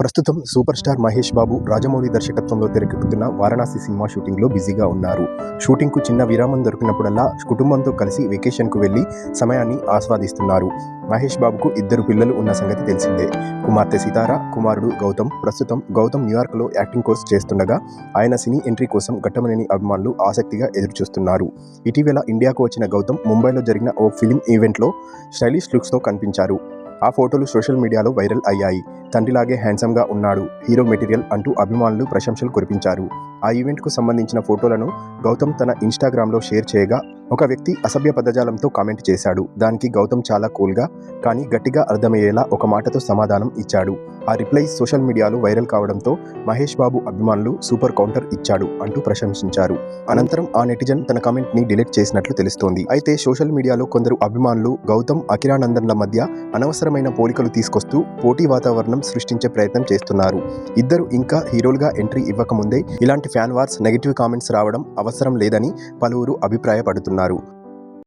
ప్రస్తుతం super star Mahesh Babu Rajamouli దర్శకత్వంలో తెరకెక్కుతున్న వారణాసి సినిమా షూటింగ్లో బిజీగా ఉన్నారు. షూటింగ్కు చిన్న విరామం దొరికినప్పుడల్లా కుటుంబంతో కలిసి వెకేషన్కు వెళ్లి సమయాన్ని ఆస్వాదిస్తున్నారు. మహేష్ బాబుకు 2 పిల్లలు ఉన్న సంగతి తెలిసిందే. కుమార్తె సితార, కుమారుడు గౌతమ్. ప్రస్తుతం గౌతమ్ న్యూయార్క్లో యాక్టింగ్ కోర్స్ చేస్తుండగా ఆయన సినీ ఎంట్రీ కోసం ఘట్టమనేని అభిమానులు ఆసక్తిగా ఎదురుచూస్తున్నారు. ఇటీవల ఇండియాకు వచ్చిన గౌతమ్ ముంబైలో జరిగిన ఓ ఫిల్మ్ ఈవెంట్లో స్టైలిష్ లుక్స్తో కనిపించారు. ఆ ఫోటోలు సోషల్ మీడియాలో వైరల్ అయ్యాయి. తండ్రిలాగే హ్యాండ్సమ్గా ఉన్నాడు, హీరో మెటీరియల్ అంటూ అభిమానులు ప్రశంసలు కురిపించారు. ఆ ఈవెంట్కు సంబంధించిన ఫోటోలను గౌతమ్ తన ఇన్స్టాగ్రామ్లో షేర్ చేయగా ఒక వ్యక్తి అసభ్య పదజాలంతో కామెంట్ చేశాడు. దానికి గౌతమ్ చాలా కూల్గా కానీ గట్టిగా అర్థమయ్యేలా ఒక మాటతో సమాధానం ఇచ్చాడు. ఆ రిప్లై సోషల్ మీడియాలో వైరల్ కావడంతో మహేష్ బాబు అభిమానులు సూపర్ కౌంటర్ ఇచ్చాడు అంటూ ప్రశంసించారు. అనంతరం ఆ నెటిజన్ తన కామెంట్ని డిలీట్ చేసినట్లు తెలుస్తోంది. అయితే సోషల్ మీడియాలో కొందరు అభిమానులు గౌతమ్, అకిరానందన్ల మధ్య అనవసరమైన పోలికలు తీసుకొస్తూ పోటీ వాతావరణం సృష్టించే ప్రయత్నం చేస్తున్నారు. ఇద్దరు ఇంకా హీరోలుగా ఎంట్రీ ఇవ్వకముందే ఇలాంటి ఫ్యాన్ వార్స్, నెగిటివ్ కామెంట్స్ రావడం అవసరం లేదని పలువురు అభిప్రాయపడుతున్నారు.